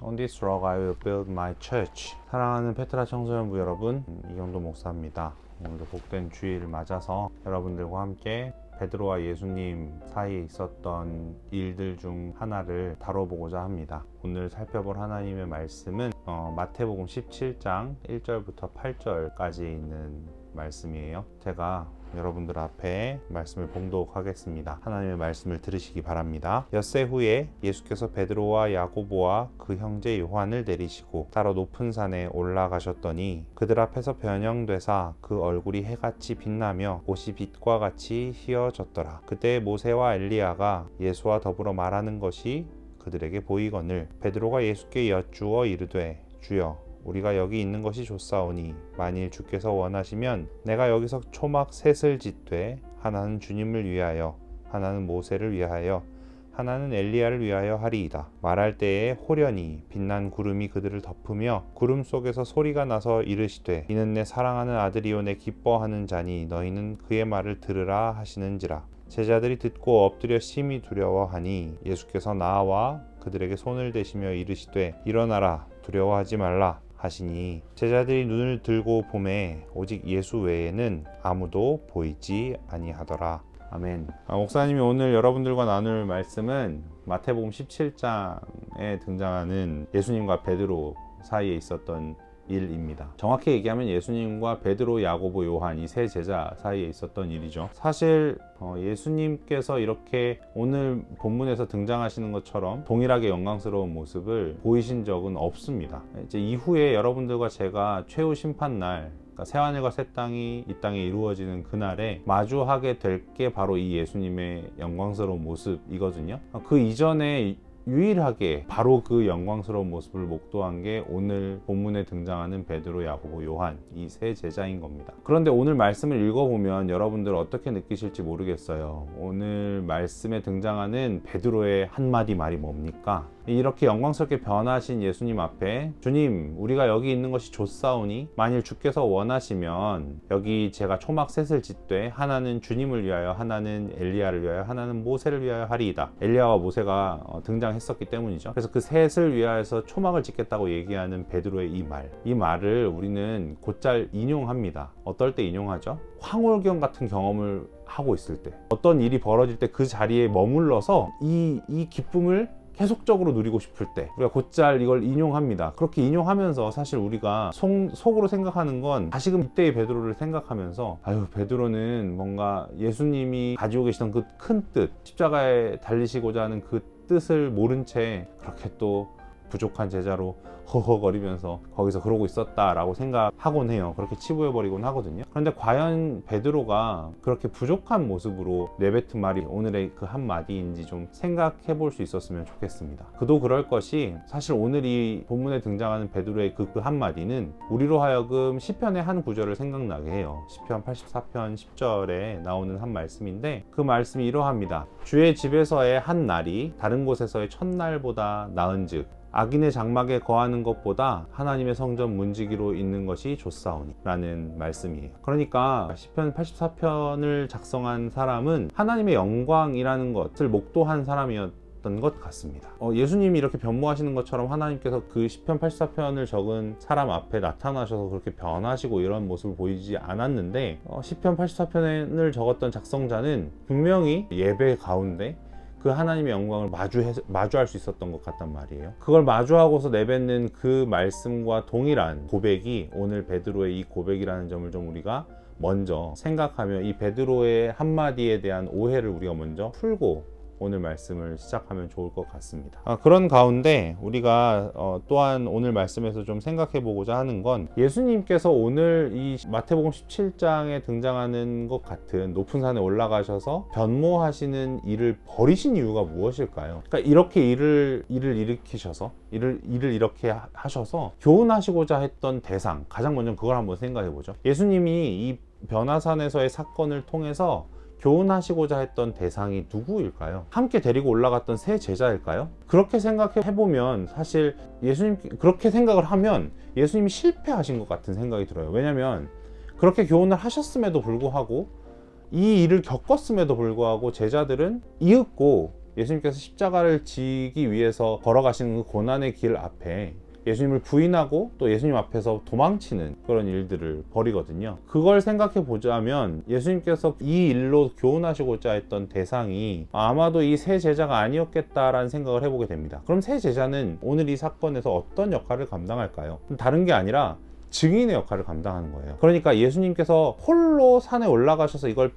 On this rock I will build my church. 사랑하는 페트라 청소년부 여러분, 이경도 목사입니다. 오늘도 복된 주일을 맞아서 여러분들과 함께 베드로와 예수님 사이에 있었던 일들 중 하나를 다뤄보고자 합니다. 오늘 살펴볼 하나님의 말씀은 마태복음 17장 1절부터 8절까지 있는 말씀이에요. 제가 여러분들 앞에 말씀을 봉독하겠습니다. 하나님의 말씀을 들으시기 바랍니다. 엿새 후에 예수께서 베드로와 야고보와 그 형제 요한을 내리시고 따로 높은 산에 올라가셨더니 그들 앞에서 변형되사 그 얼굴이 해같이 빛나며 옷이 빛과 같이 휘어졌더라. 그때 모세와 엘리야가 예수와 더불어 말하는 것이 그들에게 보이거늘 베드로가 예수께 여쭈어 이르되 주여 우리가 여기 있는 것이 좋사오니 만일 주께서 원하시면 내가 여기서 초막 셋을 짓되 하나는 주님을 위하여 하나는 모세를 위하여 하나는 엘리야를 위하여 하리이다. 말할 때에 호련히 빛난 구름이 그들을 덮으며 구름 속에서 소리가 나서 이르시되 이는 내 사랑하는 아들이요 내 기뻐하는 자니 너희는 그의 말을 들으라 하시는지라. 제자들이 듣고 엎드려 심히 두려워하니 예수께서 나와 그들에게 손을 대시며 이르시되 일어나라 두려워하지 말라 하시니 제자들이 눈을 들고 보매 오직 예수 외에는 아무도 보이지 아니하더라. 아멘. 목사님이 오늘 여러분들과 나눌 말씀은 마태복음 17장에 등장하는 예수님과 베드로 사이에 있었던 일입니다. 정확히 얘기하면 예수님과 베드로, 야고보, 요한 이 세 제자 사이에 있었던 일이죠. 사실 예수님께서 이렇게 오늘 본문에서 등장하시는 것처럼 동일하게 영광스러운 모습을 보이신 적은 없습니다. 이제 이후에 여러분들과 제가 최후 심판날 새하늘과 새 땅이 이 땅에 이루어지는 그날에 마주하게 될 게 바로 이 예수님의 영광스러운 모습이거든요. 그 이전에 유일하게 바로 그 영광스러운 모습을 목도한 게 오늘 본문에 등장하는 베드로, 야고보, 요한 이 세 제자인 겁니다. 그런데 오늘 말씀을 읽어보면 여러분들 어떻게 느끼실지 모르겠어요. 오늘 말씀에 등장하는 베드로의 한마디 말이 뭡니까? 이렇게 영광스럽게 변하신 예수님 앞에 주님 우리가 여기 있는 것이 좋사오니 만일 주께서 원하시면 여기 제가 초막 셋을 짓되 하나는 주님을 위하여 하나는 엘리야를 위하여 하나는 모세를 위하여 하리이다. 엘리야와 모세가 등장했었기 때문이죠. 그래서 그 셋을 위하여서 초막을 짓겠다고 얘기하는 베드로의 이 말을 우리는 곧잘 인용합니다. 어떨 때 인용하죠? 황홀경 같은 경험을 하고 있을 때, 어떤 일이 벌어질 때 그 자리에 머물러서 이 기쁨을 계속적으로 누리고 싶을 때 우리가 곧잘 이걸 인용합니다. 그렇게 인용하면서 사실 우리가 속으로 생각하는 건 다시금 이때의 베드로를 생각하면서 아유 베드로는 뭔가 예수님이 가지고 계시던 그 큰 뜻, 십자가에 달리시고자 하는 그 뜻을 모른 채 그렇게 또 부족한 제자로 허허거리면서 거기서 그러고 있었다라고 생각하곤 해요. 그렇게 치부해버리곤 하거든요. 그런데 과연 베드로가 그렇게 부족한 모습으로 내뱉은 말이 오늘의 그 한마디인지 좀 생각해 볼 수 있었으면 좋겠습니다. 그도 그럴 것이 사실 오늘 이 본문에 등장하는 베드로의 그 한마디는 우리로 하여금 시편의 한 구절을 생각나게 해요. 시편 84편 10절에 나오는 한 말씀인데 그 말씀이 이러합니다. 주의 집에서의 한 날이 다른 곳에서의 첫날보다 나은즉 악인의 장막에 거하는 것보다 하나님의 성전 문지기로 있는 것이 좋사오니 라는 말씀이에요. 그러니까 시편 84편을 작성한 사람은 하나님의 영광이라는 것을 목도한 사람이었던 것 같습니다. 예수님이 이렇게 변모하시는 것처럼 하나님께서 그 시편 84편을 적은 사람 앞에 나타나셔서 그렇게 변하시고 이런 모습을 보이지 않았는데 시편 84편을 적었던 작성자는 분명히 예배 가운데 그 하나님의 영광을 마주할 수 있었던 것 같단 말이에요. 그걸 마주하고서 내뱉는 그 말씀과 동일한 고백이 오늘 베드로의 이 고백이라는 점을 좀 우리가 먼저 생각하며 이 베드로의 한마디에 대한 오해를 우리가 먼저 풀고 오늘 말씀을 시작하면 좋을 것 같습니다. 그런 가운데 우리가 또한 오늘 말씀에서 좀 생각해 보고자 하는 건 예수님께서 오늘 이 마태복음 17장에 등장하는 것 같은 높은 산에 올라가셔서 변모하시는 일을 버리신 이유가 무엇일까요? 그러니까 이렇게 일을 일으키셔서 일을 이렇게 하셔서 교훈하시고자 했던 대상, 가장 먼저 그걸 한번 생각해 보죠. 예수님이 이 변화산에서의 사건을 통해서 교훈하시고자 했던 대상이 누구일까요? 함께 데리고 올라갔던 세 제자일까요? 그렇게 생각해보면 사실 예수님 그렇게 생각을 하면 예수님이 실패하신 것 같은 생각이 들어요. 왜냐하면 그렇게 교훈을 하셨음에도 불구하고 이 일을 겪었음에도 불구하고 제자들은 이윽고 예수님께서 십자가를 지기 위해서 걸어가시는 그 고난의 길 앞에 예수님을 부인하고 또 예수님 앞에서 도망치는 그런 일들을 벌이거든요. 그걸 생각해 보자면 예수님께서 이 일로 교훈하시고자 했던 대상이 아마도 이 세 제자가 아니었겠다라는 생각을 해보게 됩니다. 그럼 세 제자는 오늘 이 사건에서 어떤 역할을 감당할까요? 다른 게 아니라 증인의 역할을 감당하는 거예요. 그러니까 예수님께서 홀로 산에 올라가셔서 이걸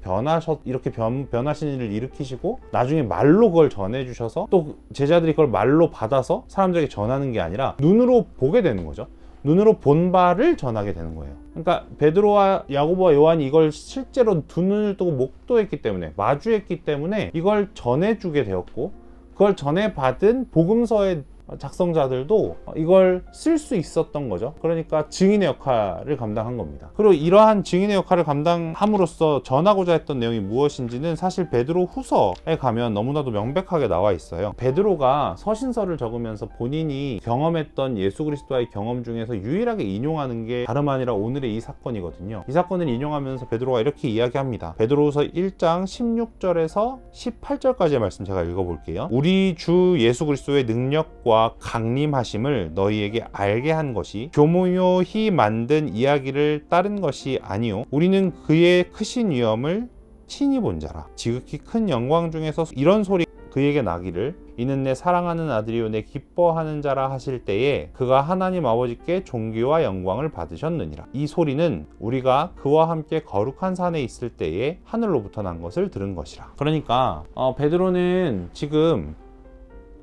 이렇게 변하신 일을 일으키시고 나중에 말로 그걸 전해주셔서 또 제자들이 그걸 말로 받아서 사람들에게 전하는 게 아니라 눈으로 보게 되는 거죠. 눈으로 본 바를 전하게 되는 거예요. 그러니까 베드로와 야고보와 요한이 이걸 실제로 두 눈을 뜨고 목도했기 때문에, 마주했기 때문에 이걸 전해주게 되었고, 그걸 전해받은 복음서의 작성자들도 이걸 쓸 수 있었던 거죠. 그러니까 증인의 역할을 감당한 겁니다. 그리고 이러한 증인의 역할을 감당함으로써 전하고자 했던 내용이 무엇인지는 사실 베드로 후서에 가면 너무나도 명백하게 나와 있어요. 베드로가 서신서를 적으면서 본인이 경험했던 예수 그리스도와의 경험 중에서 유일하게 인용하는 게 다름 아니라 오늘의 이 사건이거든요. 이 사건을 인용하면서 베드로가 이렇게 이야기합니다. 베드로후서 1장 16절에서 18절까지의 말씀 제가 읽어볼게요. 우리 주 예수 그리스도의 능력과 강림하심을 너희에게 알게 한 것이 교묘히 만든 이야기를 따른 것이 아니요 우리는 그의 크신 위엄을 친히 본 자라. 지극히 큰 영광 중에서 이런 소리 그에게 나기를 이는 내 사랑하는 아들이요 내 기뻐하는 자라 하실 때에 그가 하나님 아버지께 존귀와 영광을 받으셨느니라. 이 소리는 우리가 그와 함께 거룩한 산에 있을 때에 하늘로부터 난 것을 들은 것이라. 그러니까 베드로는 지금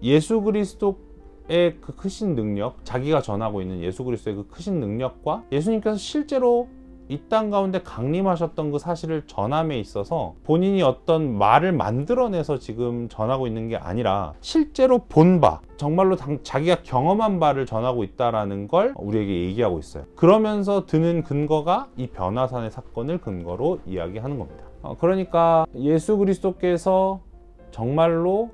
예수 그리스도의 그 크신 능력, 자기가 전하고 있는 예수 그리스도의 그 크신 능력과 예수님께서 실제로 이 땅 가운데 강림하셨던 그 사실을 전함에 있어서 본인이 어떤 말을 만들어내서 지금 전하고 있는 게 아니라 실제로 본 바, 정말로 자기가 경험한 바를 전하고 있다는 걸 우리에게 얘기하고 있어요. 그러면서 드는 근거가 이 변화산의 사건을 근거로 이야기하는 겁니다. 그러니까 예수 그리스도께서 정말로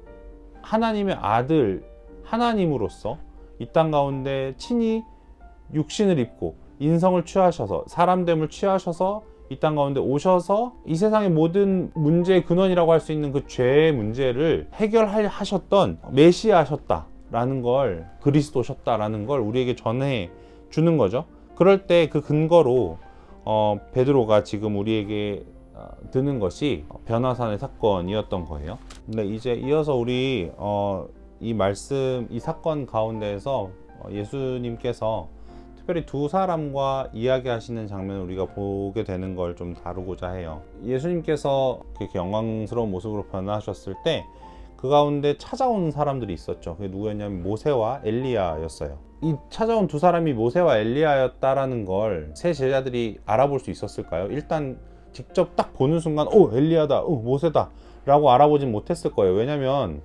하나님의 아들, 하나님으로서 이 땅 가운데 친히 육신을 입고 인성을 취하셔서 사람됨을 취하셔서 이 땅 가운데 오셔서 이 세상의 모든 문제의 근원이라고 할 수 있는 그 죄의 문제를 해결하셨던 메시아셨다라는 걸, 그리스도셨다라는 걸 우리에게 전해 주는 거죠. 그럴 때 그 근거로 베드로가 지금 우리에게 드는 것이 변화산의 사건이었던 거예요. 근데 이제 이어서 우리 이 말씀, 이 사건 가운데에서 예수님께서 특별히 두 사람과 이야기하시는 장면을 우리가 보게 되는 걸 좀 다루고자 해요. 예수님께서 그렇게 영광스러운 모습으로 변화하셨을 때 그 가운데 찾아온 사람들이 있었죠. 그게 누구였냐면 모세와 엘리야였어요. 이 찾아온 두 사람이 모세와 엘리야였다라는 걸 세 제자들이 알아볼 수 있었을까요? 일단 직접 딱 보는 순간 엘리야다, 모세다 라고 알아보진 못했을 거예요. 왜냐면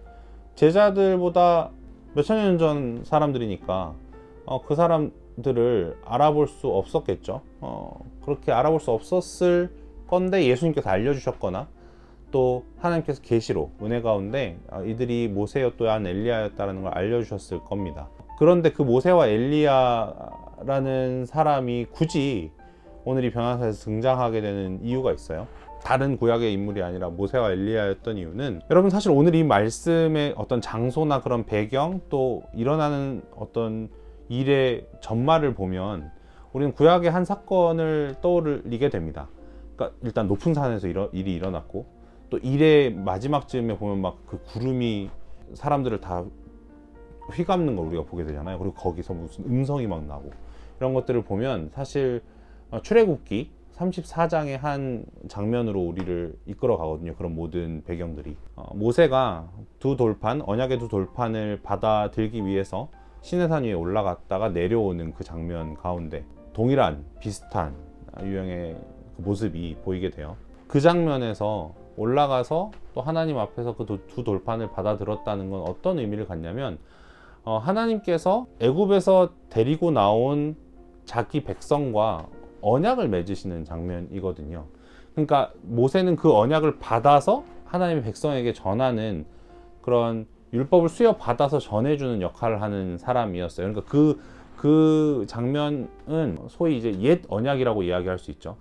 제자들보다 몇천 년 전 사람들이니까 그 사람들을 알아볼 수 없었겠죠. 그렇게 알아볼 수 없었을 건데 예수님께서 알려주셨거나 또 하나님께서 계시로 은혜 가운데 이들이 모세였 또한 엘리야였다는 걸 알려주셨을 겁니다. 그런데 그 모세와 엘리야라는 사람이 굳이 오늘 이 변화사에서 등장하게 되는 이유가 있어요. 다른 구약의 인물이 아니라 모세와 엘리야였던 이유는, 여러분 사실 오늘 이 말씀의 어떤 장소나 그런 배경, 또 일어나는 어떤 일의 전말을 보면 우리는 구약의 한 사건을 떠올리게 됩니다. 그러니까 일단 높은 산에서 일이 일어났고, 또 일의 마지막 즈음에 보면 막 그 구름이 사람들을 다 휘감는 걸 우리가 보게 되잖아요. 그리고 거기서 무슨 음성이 막 나고, 이런 것들을 보면 사실 출애굽기 34장의 한 장면으로 우리를 이끌어 가거든요. 그런 모든 배경들이 모세가 언약의 두 돌판을 받아들기 위해서 시내산 위에 올라갔다가 내려오는 그 장면 가운데 동일한 비슷한 유형의 그 모습이 보이게 돼요. 그 장면에서 올라가서 또 하나님 앞에서 그 두 돌판을 받아들었다는 건 어떤 의미를 갖냐면 하나님께서 애굽에서 데리고 나온 자기 백성과 언약을 맺으시는 장면이거든요. 그러니까 모세는 그 언약을 받아서 하나님의 백성에게 전하는, 그런 율법을 수여받아서 전해주는 역할을 하는 사람이었어요. 그러니까 그 장면은 소위 이제 옛 언약이라고 이야기할 수 있죠.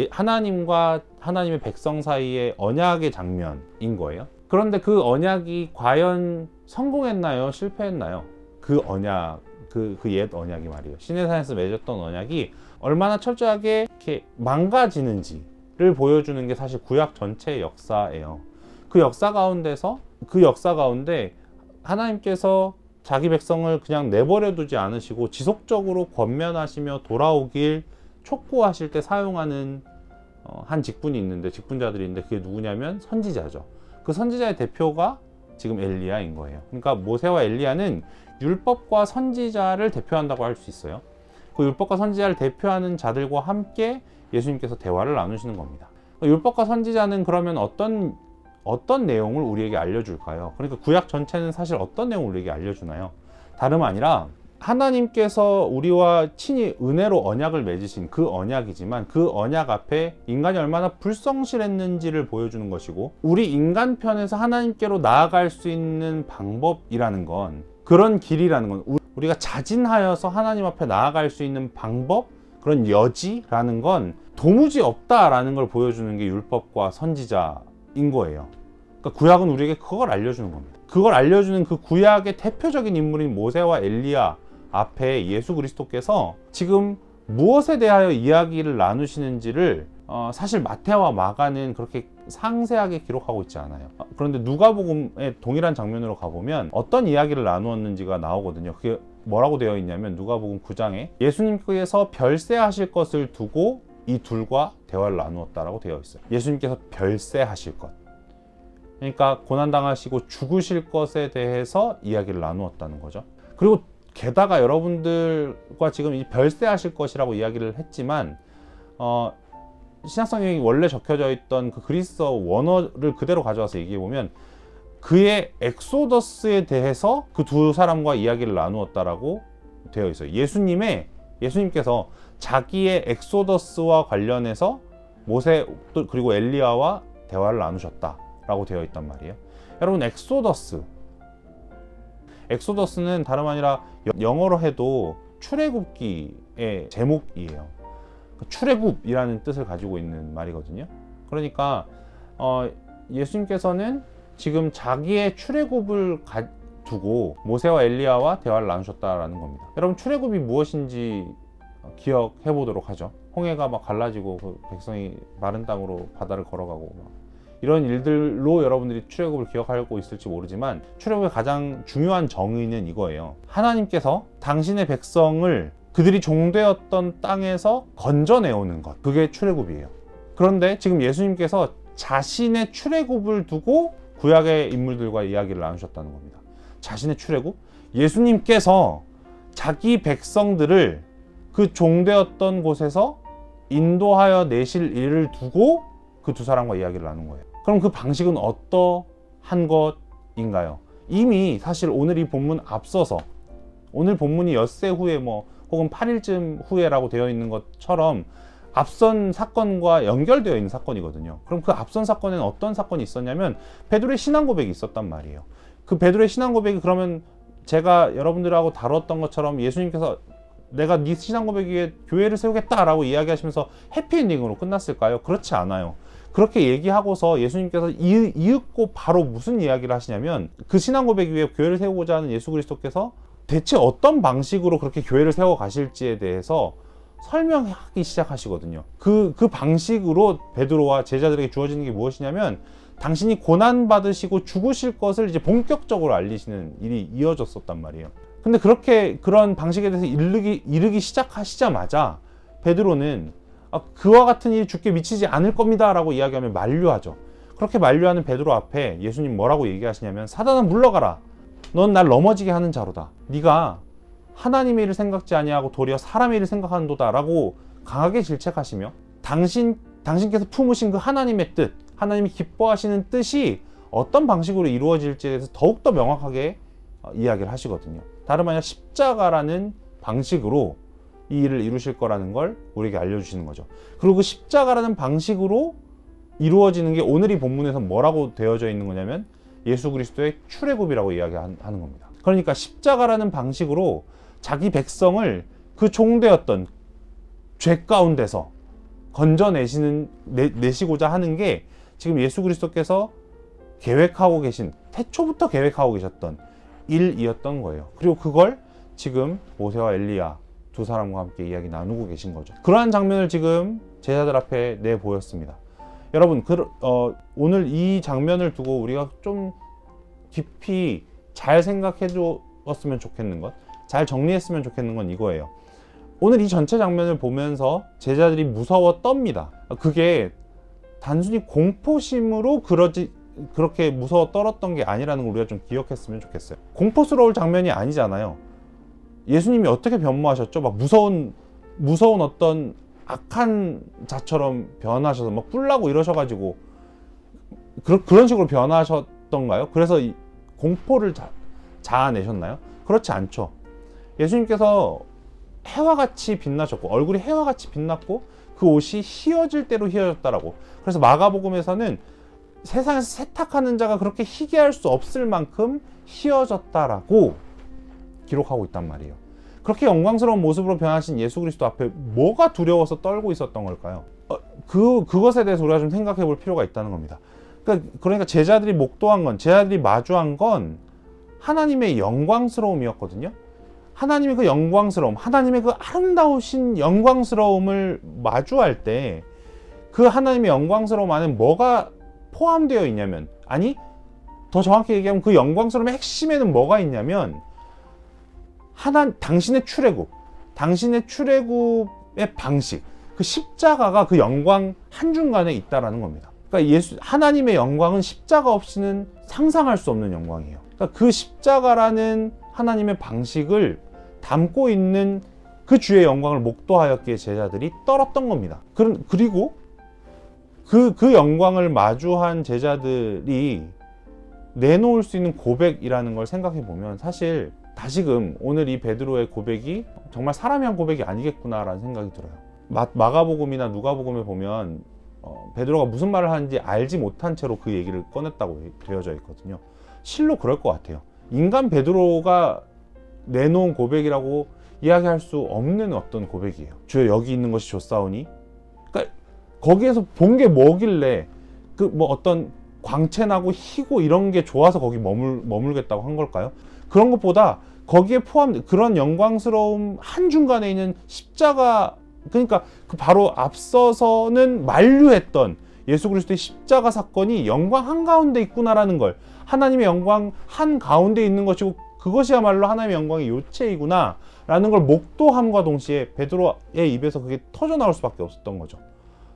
하나님과 하나님의 백성 사이의 언약의 장면인 거예요. 그런데 그 언약이 과연 성공했나요? 실패했나요? 그 언약, 그 옛 언약이 말이에요. 시내산에서 맺었던 언약이 얼마나 철저하게 이렇게 망가지는지를 보여주는 게 사실 구약 전체의 역사예요. 그 역사 가운데 하나님께서 자기 백성을 그냥 내버려 두지 않으시고 지속적으로 권면하시며 돌아오길 촉구하실 때 사용하는 한 직분이 있는데, 직분자들이 있는데, 그게 누구냐면 선지자죠. 그 선지자의 대표가 지금 엘리야인 거예요. 그러니까 모세와 엘리야는 율법과 선지자를 대표한다고 할 수 있어요. 그 율법과 선지자를 대표하는 자들과 함께 예수님께서 대화를 나누시는 겁니다. 율법과 선지자는 그러면 어떤 내용을 우리에게 알려줄까요? 그러니까 구약 전체는 사실 어떤 내용을 우리에게 알려주나요? 다름 아니라 하나님께서 우리와 친히 은혜로 언약을 맺으신 그 언약이지만, 그 언약 앞에 인간이 얼마나 불성실했는지를 보여주는 것이고, 우리 인간 편에서 하나님께로 나아갈 수 있는 방법이라는 건, 그런 길이라는 건, 우리가 자진하여서 하나님 앞에 나아갈 수 있는 방법, 그런 여지라는 건 도무지 없다라는 걸 보여주는 게 율법과 선지자인 거예요. 그러니까 구약은 우리에게 그걸 알려주는 겁니다. 그걸 알려주는 그 구약의 대표적인 인물인 모세와 엘리야 앞에 예수 그리스도께서 지금 무엇에 대하여 이야기를 나누시는지를 사실 마태와 마가는 그렇게 상세하게 기록하고 있지 않아요. 그런데 누가복음의 동일한 장면으로 가보면 어떤 이야기를 나누었는지가 나오거든요. 그게 뭐라고 되어 있냐면, 누가복음 9장에 예수님께서 별세하실 것을 두고 이 둘과 대화를 나누었다라고 되어 있어요. 예수님께서 별세하실 것, 그러니까 고난당하시고 죽으실 것에 대해서 이야기를 나누었다는 거죠. 그리고 게다가 여러분들과 지금 이 별세하실 것이라고 이야기를 했지만, 신약성경이 원래 적혀져 있던 그 그리스어 원어를 그대로 가져와서 얘기해 보면, 그의 엑소더스에 대해서 그 두 사람과 이야기를 나누었다라고 되어 있어요. 예수님께서 자기의 엑소더스와 관련해서 모세 그리고 엘리야와 대화를 나누셨다라고 되어 있단 말이에요. 여러분, 엑소더스는 다름 아니라 영어로 해도 출애굽기의 제목이에요. 출애굽이라는 뜻을 가지고 있는 말이거든요. 그러니까 예수님께서는 지금 자기의 출애굽을 두고 모세와 엘리야와 대화를 나누셨다라는 겁니다. 여러분, 출애굽이 무엇인지 기억해 보도록 하죠. 홍해가 막 갈라지고 그 백성이 마른 땅으로 바다를 걸어가고 이런 일들로 여러분들이 출애굽을 기억하고 있을지 모르지만, 출애굽의 가장 중요한 정의는 이거예요. 하나님께서 당신의 백성을 그들이 종되었던 땅에서 건져내오는 것, 그게 출애굽이에요. 그런데 지금 예수님께서 자신의 출애굽을 두고 구약의 인물들과 이야기를 나누셨다는 겁니다. 자신의 출애굽? 예수님께서 자기 백성들을 그 종되었던 곳에서 인도하여 내실 일을 두고 그 두 사람과 이야기를 나눈 거예요. 그럼 그 방식은 어떠한 것인가요? 이미 사실 오늘 이 본문 앞서서, 오늘 본문이 엿새 후에 혹은 8일쯤 후에라고 되어 있는 것처럼 앞선 사건과 연결되어 있는 사건이거든요. 그럼 그 앞선 사건에는 어떤 사건이 있었냐면, 베드로의 신앙 고백이 있었단 말이에요. 그 베드로의 신앙 고백이, 그러면 제가 여러분들하고 다뤘던 것처럼 예수님께서 내가 네 신앙 고백 위에 교회를 세우겠다라고 이야기하시면서 해피엔딩으로 끝났을까요? 그렇지 않아요. 그렇게 얘기하고서 예수님께서 이윽고 바로 무슨 이야기를 하시냐면, 그 신앙 고백 위에 교회를 세우고자 하는 예수 그리스도께서 대체 어떤 방식으로 그렇게 교회를 세워 가실지에 대해서 설명하기 시작하시거든요. 그 방식으로 베드로와 제자들에게 주어지는 게 무엇이냐면, 당신이 고난 받으시고 죽으실 것을 이제 본격적으로 알리시는 일이 이어졌었단 말이에요. 근데 그런 방식에 대해서 이르기 시작하시자마자 베드로는 그와 같은 일이 주께 미치지 않을 겁니다 라고 이야기하며 만류하죠. 그렇게 만류하는 베드로 앞에 예수님 뭐라고 얘기하시냐면, 사단아 물러가라, 넌 날 넘어지게 하는 자로다. 네가 하나님의 일을 생각지 아니하고 도리어 사람의 일을 생각하는도다 라고 강하게 질책하시며, 당신께서 품으신 그 하나님의 뜻, 하나님이 기뻐하시는 뜻이 어떤 방식으로 이루어질지에 대해서 더욱더 명확하게 이야기를 하시거든요. 다름 아니라 십자가라는 방식으로 이 일을 이루실 거라는 걸 우리에게 알려주시는 거죠. 그리고 그 십자가라는 방식으로 이루어지는 게 오늘 이 본문에서 뭐라고 되어져 있는 거냐면, 예수 그리스도의 출애굽이라고 이야기하는 겁니다. 그러니까 십자가라는 방식으로 자기 백성을 그 종되었던 죄 가운데서 건져내시고자 하는 게 지금 예수 그리스도께서 계획하고 계신, 태초부터 계획하고 계셨던 일이었던 거예요. 그리고 그걸 지금 모세와 엘리야 두 사람과 함께 이야기 나누고 계신 거죠. 그러한 장면을 지금 제자들 앞에 내 보였습니다. 여러분, 오늘 이 장면을 두고 우리가 좀 깊이 잘 생각해 주었으면 좋겠는 것, 잘 정리했으면 좋겠는 건 이거예요. 오늘 이 전체 장면을 보면서 제자들이 무서워 떱니다. 그게 단순히 공포심으로 그렇게 무서워 떨었던 게 아니라는 걸 우리가 좀 기억했으면 좋겠어요. 공포스러울 장면이 아니잖아요. 예수님이 어떻게 변모하셨죠? 막 무서운 어떤 악한 자처럼 변하셔서 막 뿔나고 이러셔가지고 그런 식으로 변하셨던가요? 그래서 공포를 자아내셨나요? 그렇지 않죠. 예수님께서 해와 같이 빛나셨고, 얼굴이 해와 같이 빛났고, 그 옷이 희어질 대로 희어졌다라고. 그래서 마가복음에서는 세상에서 세탁하는 자가 그렇게 희게할 수 없을 만큼 희어졌다라고 기록하고 있단 말이에요. 그렇게 영광스러운 모습으로 변하신 예수 그리스도 앞에 뭐가 두려워서 떨고 있었던 걸까요? 그것에 대해서 우리가 좀 생각해 볼 필요가 있다는 겁니다. 그러니까 제자들이 목도한 건, 제자들이 마주한 건 하나님의 영광스러움이었거든요. 하나님의 그 영광스러움, 하나님의 그 아름다우신 영광스러움을 마주할 때 그 하나님의 영광스러움 안에 뭐가 포함되어 있냐면, 아니 더 정확히 얘기하면 그 영광스러움의 핵심에는 뭐가 있냐면 당신의 출애굽의 방식, 그 십자가가 그 영광 한중간에 있다라는 겁니다. 그러니까 하나님의 영광은 십자가 없이는 상상할 수 없는 영광이에요. 그러니까 그 십자가라는 하나님의 방식을 담고 있는 그 주의 영광을 목도하였기에 제자들이 떨었던 겁니다. 그리고 그 영광을 마주한 제자들이 내놓을 수 있는 고백이라는 걸 생각해 보면, 사실 다시금 오늘 이 베드로의 고백이 정말 사람이 한 고백이 아니겠구나라는 생각이 들어요. 마가복음이나 누가복음에 보면 베드로가 무슨 말을 하는지 알지 못한 채로 그 얘기를 꺼냈다고 되어져 있거든요. 실로 그럴 것 같아요. 인간 베드로가 내놓은 고백이라고 이야기할 수 없는 어떤 고백이에요. 주여 여기 있는 것이 좋사오니. 그러니까 거기에서 본 게 뭐길래 어떤 광채나고 희고 이런 게 좋아서 거기 머물겠다고 한 걸까요? 그런 것보다 거기에 포함된 그런 영광스러움 한중간에 있는 십자가, 그러니까 바로 앞서서는 만류했던 예수 그리스도의 십자가 사건이 영광 한가운데 있구나라는 걸, 하나님의 영광 한가운데 있는 것이고 그것이야말로 하나님의 영광의 요체이구나 라는 걸 목도함과 동시에 베드로의 입에서 그게 터져 나올 수밖에 없었던 거죠.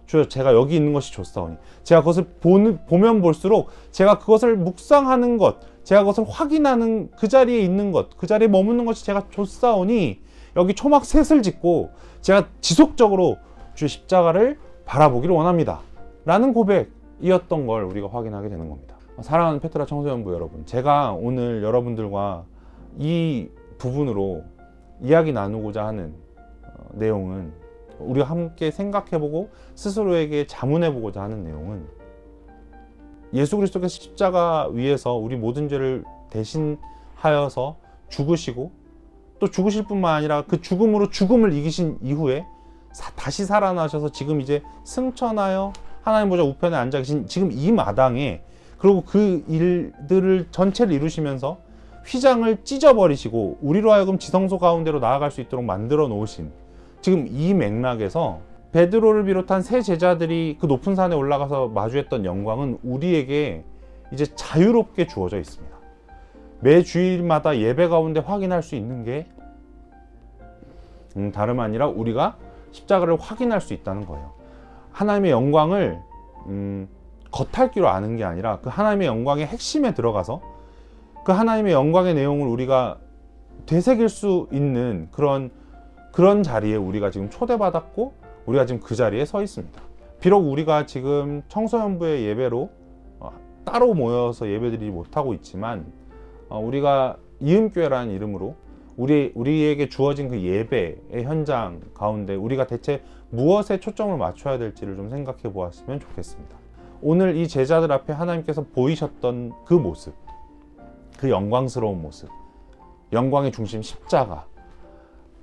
주여 제가 여기 있는 것이 좋사오니, 제가 그것을 보면 볼수록 제가 그것을 묵상하는 것, 제가 그것을 확인하는 그 자리에 있는 것, 그 자리에 머무는 것이 제가 좋사오니 여기 초막 셋을 짓고 제가 지속적으로 주의 십자가를 바라보기를 원합니다 라는 고백이었던 걸 우리가 확인하게 되는 겁니다. 사랑하는 페트라 청소년부 여러분, 제가 오늘 여러분들과 이 부분으로 이야기 나누고자 하는 내용은, 우리가 함께 생각해보고 스스로에게 자문해보고자 하는 내용은, 예수 그리스도께서 십자가 위에서 우리 모든 죄를 대신하여서 죽으시고 또 죽으실 뿐만 아니라 그 죽음으로 죽음을 이기신 이후에 다시 살아나셔서 지금 이제 승천하여 하나님 보좌 우편에 앉아 계신 지금 이 마당에, 그리고 그 일들을 전체를 이루시면서 휘장을 찢어버리시고 우리로 하여금 지성소 가운데로 나아갈 수 있도록 만들어 놓으신 지금 이 맥락에서 베드로를 비롯한 세 제자들이 그 높은 산에 올라가서 마주했던 영광은 우리에게 이제 자유롭게 주어져 있습니다. 매 주일마다 예배 가운데 확인할 수 있는 게 다름 아니라 우리가 십자가를 확인할 수 있다는 거예요. 하나님의 영광을 겉핥기로 아는 게 아니라 그 하나님의 영광의 핵심에 들어가서 그 하나님의 영광의 내용을 우리가 되새길 수 있는 그런 자리에 우리가 지금 초대받았고 우리가 지금 그 자리에 서 있습니다. 비록 우리가 지금 청소년부의 예배로 따로 모여서 예배드리지 못하고 있지만 우리가 이음교회라는 이름으로 우리에게 주어진 그 예배의 현장 가운데 우리가 대체 무엇에 초점을 맞춰야 될지를 좀 생각해 보았으면 좋겠습니다. 오늘 이 제자들 앞에 하나님께서 보이셨던 그 모습, 그 영광스러운 모습, 영광의 중심 십자가,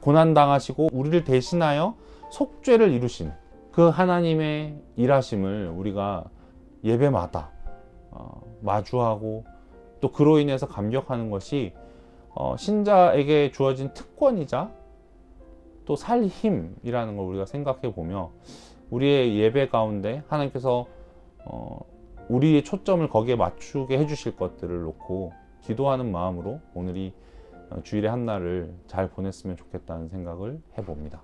고난당하시고 우리를 대신하여 속죄를 이루신 그 하나님의 일하심을 우리가 예배마다 마주하고 또 그로 인해서 감격하는 것이 신자에게 주어진 특권이자 또 살 힘이라는 걸 우리가 생각해 보며 우리의 예배 가운데 하나님께서 우리의 초점을 거기에 맞추게 해주실 것들을 놓고 기도하는 마음으로 오늘 이 주일의 한 날을 잘 보냈으면 좋겠다는 생각을 해봅니다.